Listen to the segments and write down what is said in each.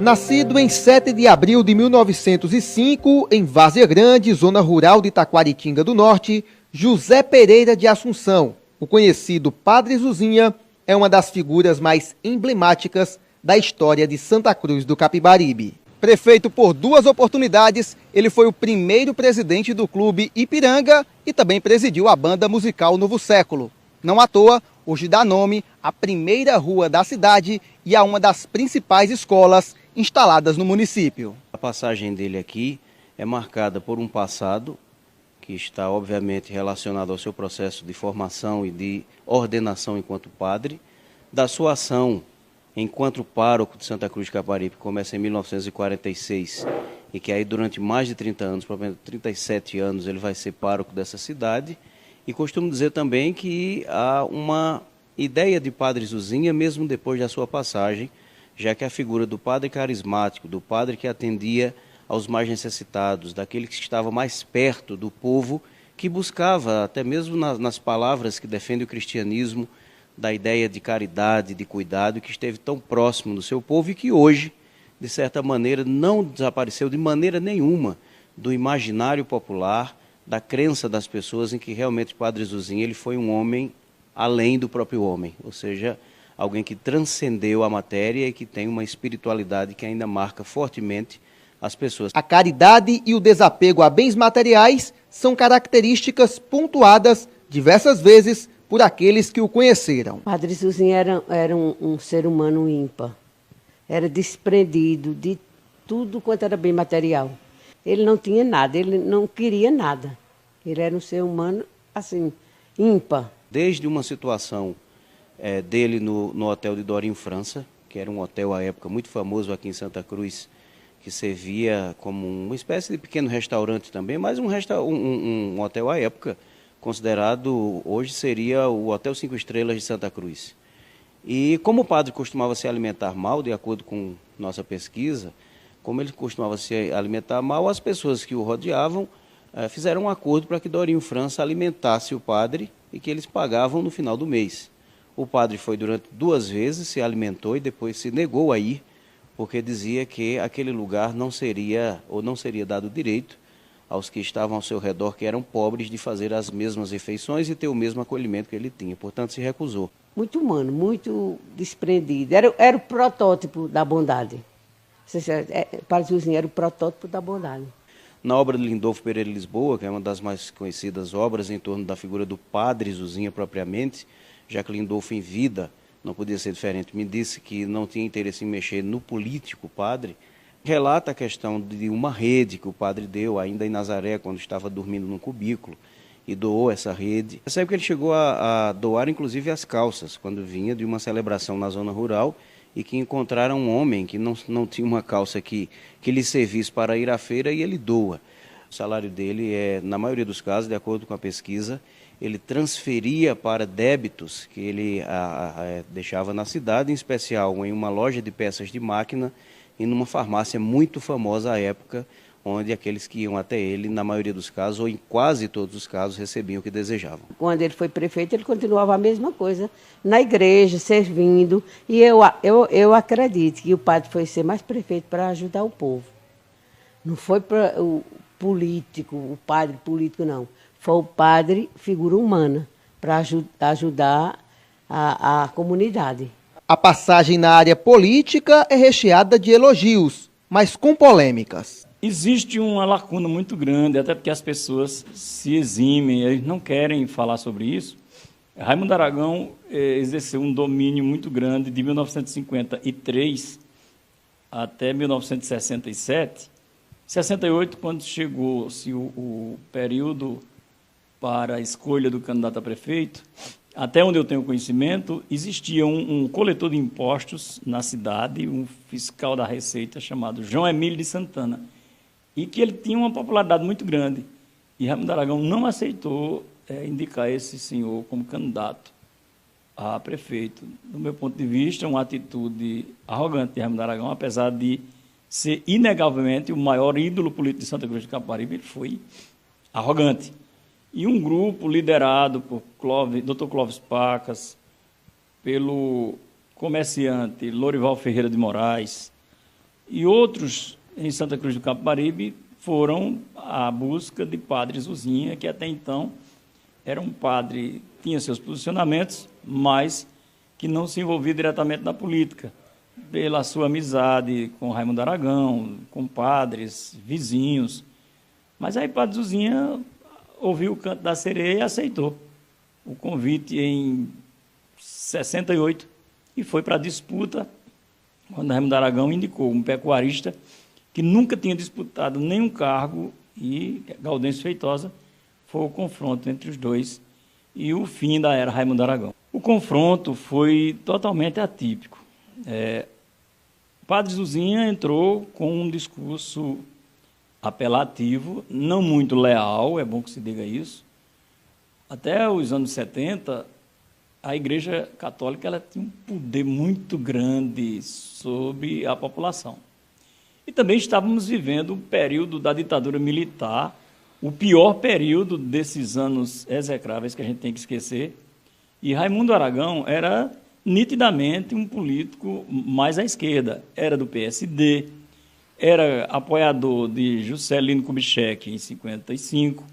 Nascido em 7 de abril de 1905, em Várzea Grande, zona rural de Taquaritinga do Norte, José Pereira de Assunção, o conhecido Padre Zuzinha, é uma das figuras mais emblemáticas da história de Santa Cruz do Capibaribe. Prefeito por 2 oportunidades, ele foi o primeiro presidente do Clube Ipiranga e também presidiu a banda musical Novo Século. Não à toa, hoje dá nome à primeira rua da cidade e a uma das principais escolas instaladas no município. A passagem dele aqui é marcada por um passado que está obviamente relacionado ao seu processo de formação e de ordenação enquanto padre, da sua ação enquanto pároco de Santa Cruz do Capibaribe, que começa em 1946 e que aí durante mais de 30 anos, provavelmente 37 anos, ele vai ser pároco dessa cidade. E costumo dizer também que há uma ideia de Padre Zuzinha, mesmo depois da sua passagem, já que a figura do padre carismático, do padre que atendia aos mais necessitados, daquele que estava mais perto do povo, que buscava, até mesmo nas palavras que defendem o cristianismo, da ideia de caridade, de cuidado, que esteve tão próximo do seu povo e que hoje, de certa maneira, não desapareceu de maneira nenhuma do imaginário popular, da crença das pessoas em que realmente Padre Zuzinha ele foi um homem além do próprio homem, ou seja, alguém que transcendeu a matéria e que tem uma espiritualidade que ainda marca fortemente as pessoas. A caridade e o desapego a bens materiais são características pontuadas diversas vezes por aqueles que o conheceram. Padre Zuzinha era um ser humano ímpar, era desprendido de tudo quanto era bem material. Ele não tinha nada, ele não queria nada. Ele era um ser humano, assim, ímpar. Desde uma situação dele no hotel de Dorinho, França, que era um hotel à época muito famoso aqui em Santa Cruz, que servia como uma espécie de pequeno restaurante também, mas um hotel à época, considerado, hoje seria o Hotel 5 Estrelas de Santa Cruz. E como o padre costumava se alimentar mal, de acordo com nossa pesquisa, como ele costumava se alimentar mal, as pessoas que o rodeavam fizeram um acordo para que Dorinho França alimentasse o padre e que eles pagavam no final do mês. O padre foi durante 2 vezes, se alimentou e depois se negou a ir, porque dizia que aquele lugar não seria dado direito aos que estavam ao seu redor, que eram pobres, de fazer as mesmas refeições e ter o mesmo acolhimento que ele tinha. Portanto, se recusou. Muito humano, muito desprendido. Era o protótipo da bondade. Padre Zuzinha era o protótipo da bondade. Na obra de Lindolfo Pereira de Lisboa, que é uma das mais conhecidas obras em torno da figura do Padre Zuzinha propriamente, já que Lindolfo em vida não podia ser diferente, me disse que não tinha interesse em mexer no político padre, relata a questão de uma rede que o padre deu ainda em Nazaré, quando estava dormindo num cubículo, e doou essa rede. Percebe que ele chegou a doar inclusive as calças, quando vinha de uma celebração na zona rural, e que encontraram um homem que não tinha uma calça que lhe servisse para ir à feira, e ele doa. O salário dele na maioria dos casos, de acordo com a pesquisa, ele transferia para débitos que ele deixava na cidade, em especial em uma loja de peças de máquina e numa farmácia muito famosa à época, onde aqueles que iam até ele, na maioria dos casos, ou em quase todos os casos, recebiam o que desejavam. Quando ele foi prefeito, ele continuava a mesma coisa, na igreja, servindo. E eu acredito que o padre foi ser mais prefeito para ajudar o povo. Não foi para o político, o padre político, não. Foi o padre, figura humana, para ajudar a comunidade. A passagem na área política é recheada de elogios, mas com polêmicas. Existe uma lacuna muito grande, até porque as pessoas se eximem, eles não querem falar sobre isso. Raimundo Aragão exerceu um domínio muito grande de 1953 até 1967. 68, quando chegou-se o período para a escolha do candidato a prefeito, até onde eu tenho conhecimento, existia um coletor de impostos na cidade, um fiscal da Receita chamado João Emílio de Santana, e que ele tinha uma popularidade muito grande. E Raimundo Aragão não aceitou indicar esse senhor como candidato a prefeito. Do meu ponto de vista, uma atitude arrogante de Raimundo Aragão, apesar de ser inegavelmente o maior ídolo político de Santa Cruz do Capibaribe, ele foi arrogante. E um grupo liderado por Dr. Clóvis Pacas, pelo comerciante Lorival Ferreira de Moraes E outros em Santa Cruz do Capibaribe foram à busca de Padre Zuzinha, que até então era um padre, tinha seus posicionamentos, mas que não se envolvia diretamente na política, pela sua amizade com Raimundo Aragão, com padres, vizinhos. Mas aí Padre Zuzinha ouviu o canto da sereia e aceitou o convite em 68 e foi para a disputa, quando Raimundo Aragão indicou um pecuarista que nunca tinha disputado nenhum cargo, e Gaudêncio Feitosa. Foi o confronto entre os dois e o fim da era Raimundo Aragão. O confronto foi totalmente atípico. Padre Zuzinha entrou com um discurso apelativo, não muito leal, é bom que se diga isso. Até os anos 70, a Igreja Católica ela tinha um poder muito grande sobre a população. E também estávamos vivendo o período da ditadura militar, o pior período desses anos execráveis que a gente tem que esquecer. E Raimundo Aragão era nitidamente um político mais à esquerda. Era do PSD, era apoiador de Juscelino Kubitschek em 55,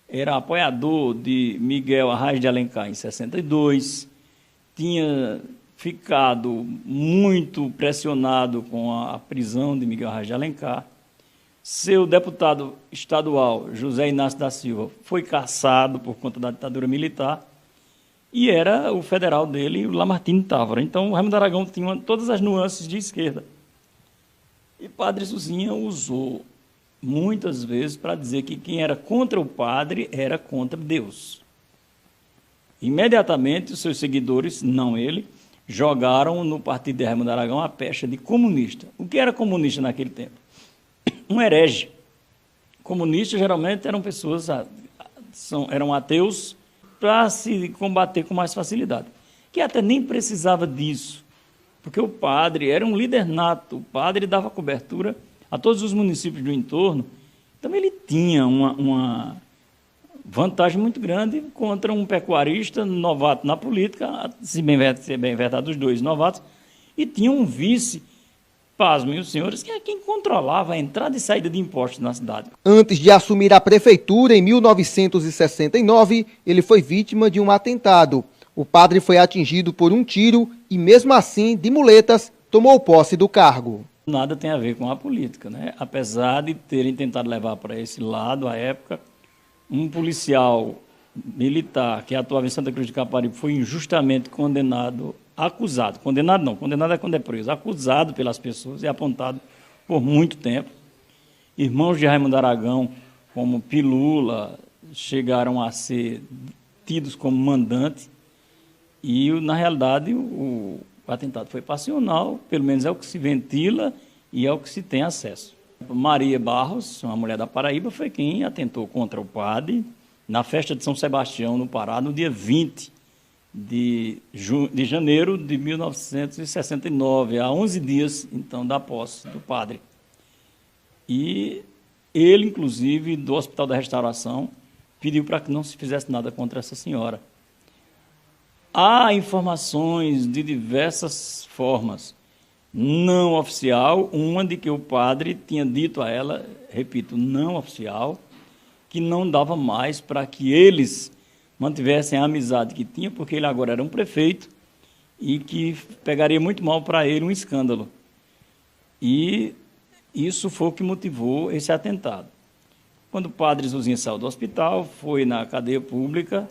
era apoiador de Miguel Arraes de Alencar em 62, tinha ficado muito pressionado com a prisão de Miguel Arraes de Alencar. Seu deputado estadual, José Inácio da Silva, foi cassado por conta da ditadura militar e era o federal dele, o Lamartine Távora. Então, o Raimundo Aragão tinha todas as nuances de esquerda. E Padre Zuzinha usou muitas vezes para dizer que quem era contra o padre era contra Deus. Imediatamente, os seus seguidores, não ele, jogaram no partido de Raimundo Aragão a pecha de comunista. O que era comunista naquele tempo? Um herege. Comunistas geralmente eram pessoas, eram ateus para se combater com mais facilidade. Que até nem precisava disso, porque o padre era um líder nato, o padre dava cobertura a todos os municípios do entorno, então ele tinha uma vantagem muito grande contra um pecuarista novato na política, se bem verdade, os dois novatos, e tinha um vice, pasmem os senhores, que é quem controlava a entrada e saída de impostos na cidade. Antes de assumir a prefeitura em 1969, ele foi vítima de um atentado. O padre foi atingido por um tiro e, mesmo assim, de muletas, tomou posse do cargo. Nada tem a ver com a política, né? Apesar de terem tentado levar para esse lado, à época, um policial militar que atuava em Santa Cruz de Capibaribe foi injustamente condenado, acusado é quando é preso, acusado pelas pessoas e apontado por muito tempo. Irmãos de Raimundo Aragão, como Pilula, chegaram a ser tidos como mandante e, na realidade, o atentado foi passional, pelo menos é o que se ventila e é o que se tem acesso. Maria Barros, uma mulher da Paraíba, foi quem atentou contra o padre na festa de São Sebastião, no Pará, no dia 20 de janeiro de 1969, há 11 dias, então, da posse do padre. E ele, inclusive, do Hospital da Restauração, pediu para que não se fizesse nada contra essa senhora. Há informações de diversas formas, não oficial, uma de que o padre tinha dito a ela, repito, não oficial, que não dava mais para que eles mantivessem a amizade que tinha, porque ele agora era um prefeito e que pegaria muito mal para ele um escândalo. E isso foi o que motivou esse atentado. Quando o padre Zuzinha saiu do hospital, foi na cadeia pública,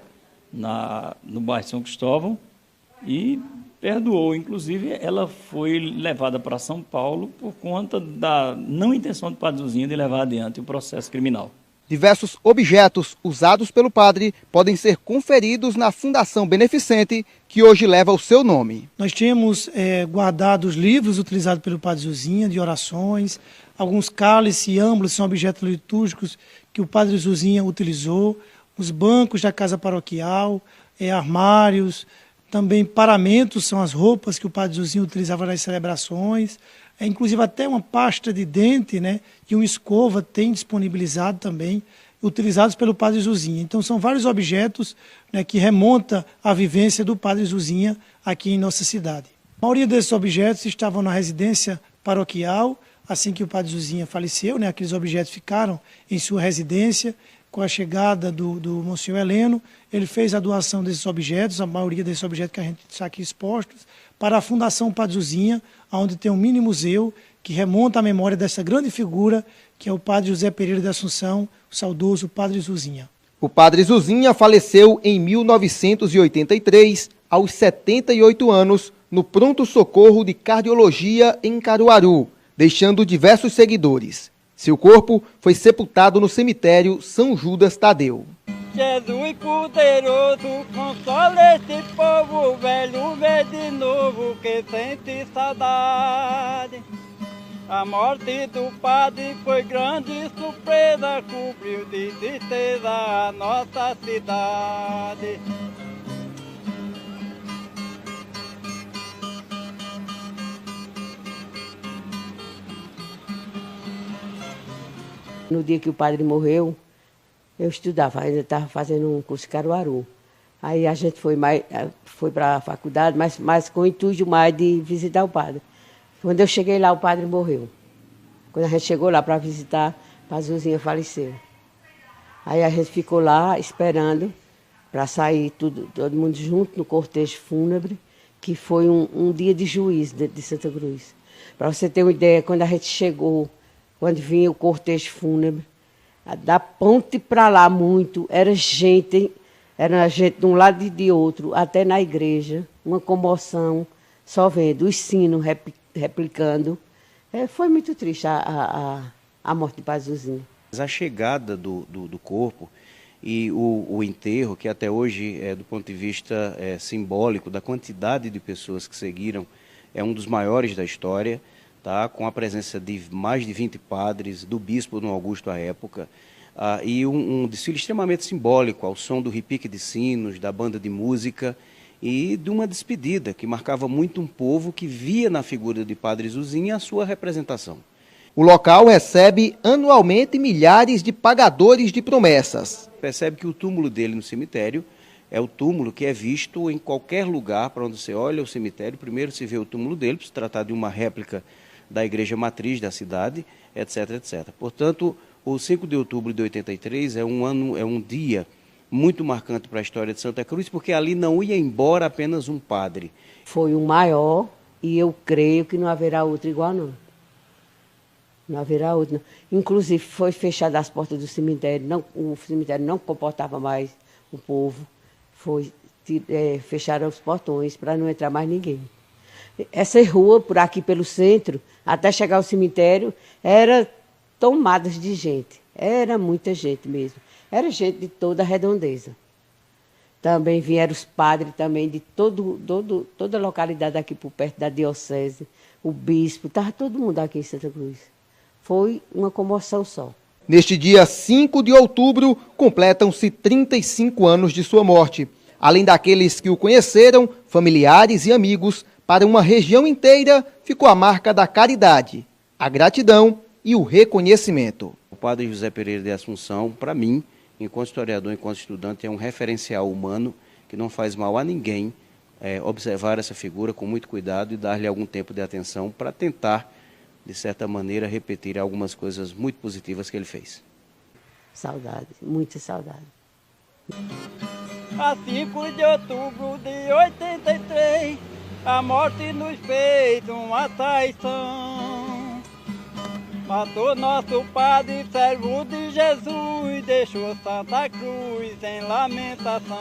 no bairro São Cristóvão, e perdoou. Inclusive, ela foi levada para São Paulo por conta da não intenção do padre Zuzinha de levar adiante o processo criminal. Diversos objetos usados pelo padre podem ser conferidos na Fundação Beneficente, que hoje leva o seu nome. Nós tínhamos guardado os livros utilizados pelo padre Zuzinha, de orações, alguns cálices e âmbulas são objetos litúrgicos que o padre Zuzinha utilizou, os bancos da casa paroquial, armários, também paramentos, são as roupas que o padre Zuzinha utilizava nas celebrações, inclusive até uma pasta de dente, né, e uma escova tem disponibilizado também, utilizados pelo padre Zuzinha. Então são vários objetos, né, que remontam à vivência do padre Zuzinha aqui em nossa cidade. A maioria desses objetos estavam na residência paroquial, assim que o padre Zuzinha faleceu, né, aqueles objetos ficaram em sua residência. Com a chegada do Monsenhor Heleno, ele fez a doação desses objetos, a maioria desses objetos que a gente está aqui expostos, para a Fundação Padre Zuzinha, onde tem um mini museu que remonta à memória dessa grande figura, que é o padre José Pereira de Assunção, o saudoso Padre Zuzinha. O padre Zuzinha faleceu em 1983, aos 78 anos, no pronto-socorro de cardiologia em Caruaru, deixando diversos seguidores. Seu corpo foi sepultado no cemitério São Judas Tadeu. Jesus poderoso, consola este povo velho, vê de novo que sente saudade. A morte do padre foi grande surpresa, cobriu de tristeza a nossa cidade. No dia que o padre morreu, eu estudava, ainda estava fazendo um curso em Caruaru. Aí a gente foi para a faculdade, mas com o intuito mais de visitar o padre. Quando eu cheguei lá, o padre morreu. Quando a gente chegou lá para visitar, o padre Zuzinha faleceu. Aí a gente ficou lá esperando para sair todo mundo junto no cortejo fúnebre, que foi um dia de juízo dentro de Santa Cruz. Para você ter uma ideia, quando a gente chegou, quando vinha o cortejo fúnebre, da ponte para lá muito, era gente de um lado e de outro, até na igreja, uma comoção, só vendo os sinos replicando. Foi muito triste a morte de Padre Zuzinha. A chegada do corpo e o enterro, que até hoje, do ponto de vista simbólico, da quantidade de pessoas que seguiram, é um dos maiores da história. Tá, com a presença de mais de 20 padres, do bispo Dom Augusto à época, e um desfile extremamente simbólico, ao som do repique de sinos, da banda de música, e de uma despedida que marcava muito um povo que via na figura de Padre Zuzinha a sua representação. O local recebe anualmente milhares de pagadores de promessas. Percebe que o túmulo dele no cemitério é o túmulo que é visto em qualquer lugar para onde você olha o cemitério. Primeiro se vê o túmulo dele, por se tratar de uma réplica da igreja matriz da cidade, etc, etc. Portanto, o 5 de outubro de 83 é um dia muito marcante para a história de Santa Cruz, porque ali não ia embora apenas um padre. Foi o maior e eu creio que não haverá outro igual, não. Não haverá outro, não. Inclusive, foi fechada as portas do cemitério, o cemitério não comportava mais o povo. Fecharam os portões para não entrar mais ninguém. Essa rua, por aqui pelo centro, até chegar ao cemitério, era tomadas de gente. Era muita gente mesmo. Era gente de toda a redondeza. Também vieram os padres também de toda a localidade aqui por perto da diocese. O bispo, estava todo mundo aqui em Santa Cruz. Foi uma comoção só. Neste dia 5 de outubro, completam-se 35 anos de sua morte. Além daqueles que o conheceram, familiares e amigos, para uma região inteira ficou a marca da caridade, a gratidão e o reconhecimento. O padre José Pereira de Assunção, para mim, enquanto historiador, enquanto estudante, é um referencial humano que não faz mal a ninguém observar essa figura com muito cuidado e dar-lhe algum tempo de atenção para tentar, de certa maneira, repetir algumas coisas muito positivas que ele fez. Saudade, muita saudade. A 5 de outubro de 83, a morte nos fez uma traição. Matou nosso padre, servo de Jesus, deixou Santa Cruz em lamentação.